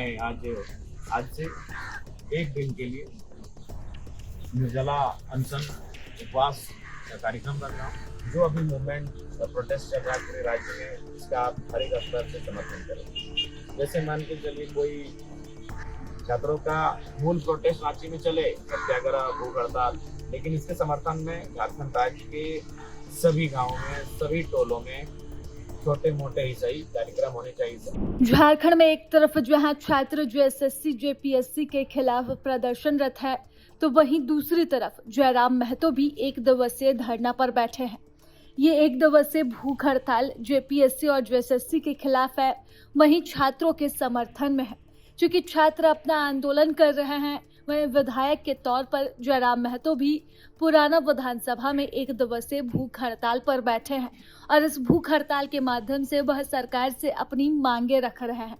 मैं आज से एक दिन के लिए निर्जला अनशन उपवास का कार्यक्रम कर रहा हूँ। जो अभी मूवमेंट प्रोटेस्ट चल रहा है पूरे राज्य में, इसका आप हर एक स्तर से समर्थन करें। जैसे मान के चलिए कोई छात्रों का मूल प्रोटेस्ट रांची में चले, सत्याग्रह, भूख हड़ताल, लेकिन इसके समर्थन में झारखंड राज्य के सभी गाँवों में, सभी टोलों में छोटे मोटे ही सही कार्यक्रम होने चाहिए। झारखंड में एक तरफ जहां छात्र जो एसएससी जेपीएससी के खिलाफ प्रदर्शनरत है, तो वहीं दूसरी तरफ जयराम महतो भी एक दिवसीय धरना पर बैठे हैं। ये एक दिवसीय भूख हड़ताल जेपीएससी और जेएसएससी के खिलाफ है, वहीं छात्रों के समर्थन में है। चूंकि छात्र अपना आंदोलन कर रहे हैं, वहीं विधायक के तौर पर जयराम महतो भी पुराना विधानसभा में एक दिवसीय भूख हड़ताल पर बैठे हैं और इस भूख हड़ताल के माध्यम से वह सरकार से अपनी मांगे रख रहे हैं।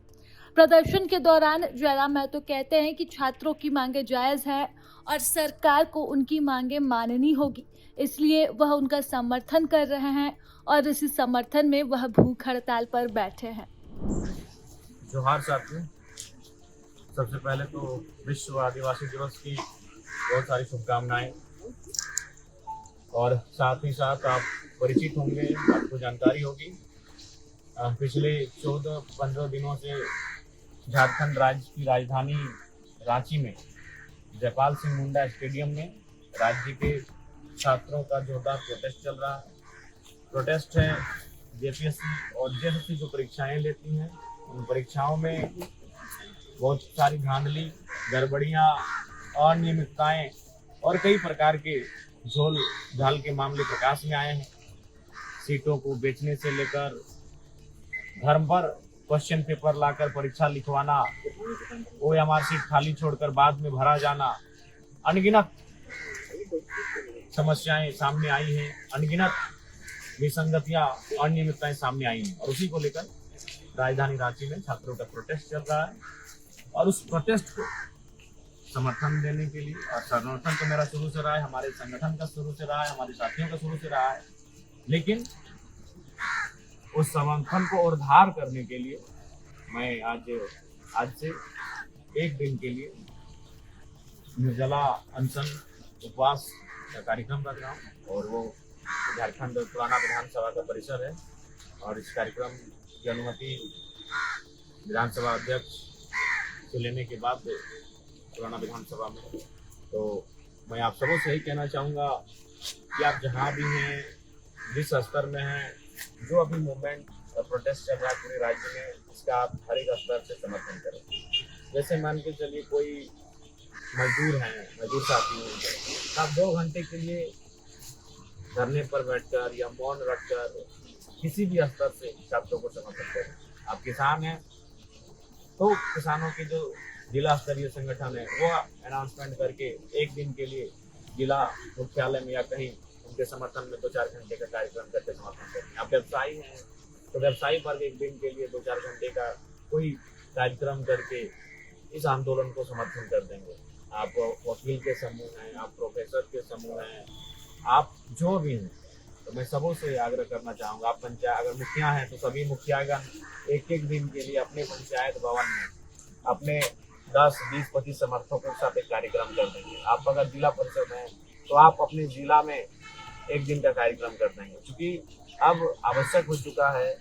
प्रदर्शन के दौरान जयराम महतो कहते हैं कि छात्रों की मांगे जायज है और सरकार को उनकी मांगे माननी होगी, इसलिए वह उनका समर्थन कर रहे हैं और इसी समर्थन में वह भूख हड़ताल पर बैठे हैं। जोहार साथियों, सबसे पहले तो विश्व आदिवासी दिवस की बहुत सारी शुभकामनाएं, और साथ ही साथ आप परिचित होंगे, आपको जानकारी होगी, पिछले 14-15 दिनों से झारखंड राज्य की राजधानी रांची में जयपाल सिंह मुंडा स्टेडियम में राज्य के छात्रों का जोरदार प्रोटेस्ट चल रहा है। प्रोटेस्ट है जेपीएससी और जेएसएससी जो परीक्षाएं लेती हैं, उन परीक्षाओं में बहुत सारी धांधली, गड़बड़ियाँ, अनियमितताएं और कई प्रकार के झोल झाल के मामले प्रकाश में आए हैं। सीटों को बेचने से लेकर धर्म पर क्वेश्चन पेपर लाकर परीक्षा लिखवाना, ओएमआर सीट खाली छोड़कर बाद में भरा जाना, अनगिनत समस्याएं सामने आई हैं, अनगिनत विसंगतियां, अनियमितताएं सामने आई हैं, और उसी को लेकर राजधानी रांची में छात्रों का प्रोटेस्ट चल रहा है। और उस प्रोटेस्ट को समर्थन देने के लिए, और समर्थन तो मेरा शुरू से रहा है, हमारे संगठन का शुरू से रहा है, हमारे साथियों का शुरू से रहा है, लेकिन उस समर्थन को और धार करने के लिए मैं आज से एक दिन के लिए निर्जला अनशन उपवास का कार्यक्रम कर रहा हूँ। और वो झारखंड पुराना विधानसभा का परिसर है, और इस कार्यक्रम की अनुमति विधानसभा अध्यक्ष से लेने के बाद पुराना विधानसभा में, तो मैं आप सबों से यही कहना चाहूँगा कि आप जहाँ भी हैं, जिस स्तर में हैं, जो अभी मूवमेंट प्रोटेस्ट चल रहा है पूरे राज्य में, इसका आप हर एक स्तर से समर्थन करें। जैसे मान के चलिए कोई मजदूर हैं, मजदूर साथी हैं, आप 2 घंटे के लिए धरने पर बैठकर या मौन रखकर किसी भी स्तर से छात्रों को समर्थन करें। आप किसान हैं तो किसानों के जो जिला स्तरीय संगठन है वो अनाउंसमेंट करके एक दिन के लिए जिला मुख्यालय में या कहीं उनके समर्थन में 2-4 घंटे का कार्यक्रम करके समर्थन करें। आप व्यवसायी हैं तो व्यवसायी पर एक दिन के लिए 2-4 घंटे का कोई कार्यक्रम करके इस आंदोलन को समर्थन कर देंगे। आप वकील के समूह हैं, आप प्रोफेसर के समूह हैं, आप जो भी हैं, तो मैं सबों से आग्रह करना चाहूँगा, आप पंचायत अगर मुखिया हैं तो सभी मुखियागण एक दिन के लिए अपने पंचायत भवन में अपने 10-20-25 समर्थकों के साथ एक कार्यक्रम कर देंगे। आप अगर जिला परिषद हैं तो आप अपने जिला में एक दिन का कार्यक्रम कर देंगे, क्योंकि अब आवश्यक हो चुका है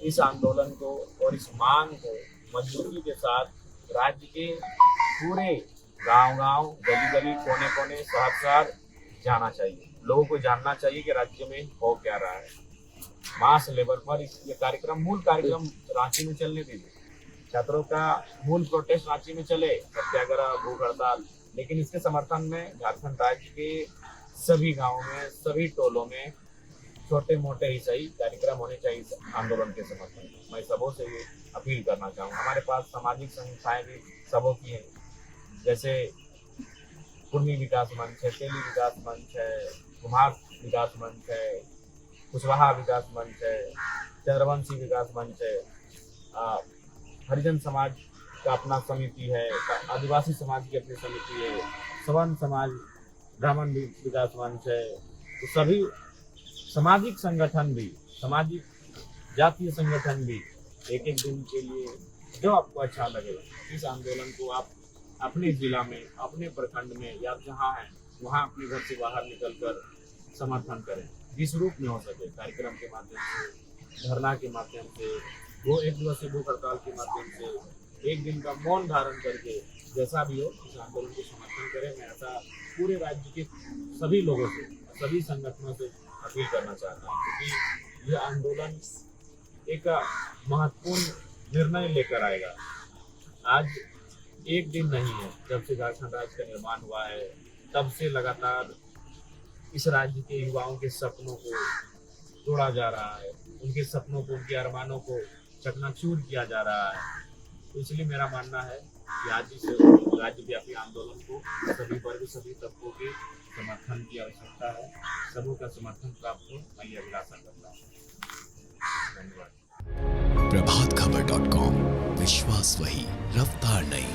इस आंदोलन को और इस मांग को मजबूती के साथ राज्य के पूरे गांव-गांव, गली-गली, कोने-कोने, शहर-शहर जाना चाहिए। लोगों को जानना चाहिए कि राज्य में हो क्या रहा है। मास लेवल पर ये कार्यक्रम, मूल कार्यक्रम रांची में चलने दीजिए। छात्रों का मूल प्रोटेस्ट रांची में चले, सत्याग्रह, भूख हड़ताल, लेकिन इसके समर्थन में झारखंड राज्य के सभी गाँवों में, सभी टोलों में छोटे मोटे ही सही कार्यक्रम होने चाहिए आंदोलन के समर्थन में। मैं सबों से ये अपील करना चाहूँगा। हमारे पास सामाजिक संस्थाएं भी सबों की हैं, जैसे कुर्मी विकास मंच है, तेली विकास मंच है, कुम्हार विकास मंच है, कुशवाहा विकास मंच है, चंद्रवंशी विकास मंच है, हरिजन समाज का अपना समिति है, आदिवासी समाज की अपनी समिति है, सवर्ण समाज ब्राह्मण विकास मंच है। तो सभी सामाजिक संगठन भी, सामाजिक जातीय संगठन भी एक दिन के लिए जो आपको अच्छा लगेगा, इस आंदोलन को आप अपने जिला में, अपने प्रखंड में या जहाँ हैं वहाँ अपने घर से बाहर निकलकर समर्थन करें, जिस रूप में हो सके, कार्यक्रम के माध्यम से, धरना के माध्यम से, वो एक दिवसीय भूख हड़ताल के माध्यम से, एक दिन का मौन धारण करके, जैसा भी हो इस आंदोलन को समर्थन करें। मैं ऐसा पूरे राज्य के सभी लोगों से, सभी संगठनों से अपील करना चाहता हूँ, क्योंकि यह आंदोलन एक महत्वपूर्ण निर्णय लेकर आएगा। आज एक दिन नहीं है जब से झारखंड राज्य का निर्माण हुआ है, तब से लगातार इस राज्य के युवाओं के सपनों को तोड़ा जा रहा है, उनके सपनों को, उनके अरमानों को चकनाचूर किया जा रहा है। तो इसलिए मेरा मानना है कि आज इस राज्यव्यापी आंदोलन को सभी वर्ग, सभी तबकों के समर्थन की आवश्यकता है। सबों का समर्थन प्राप्त हो, मैं ये अभिलाषा करता हूँ। धन्यवाद। प्रभातखबर.com, विश्वास वही, रफ्तार नहीं।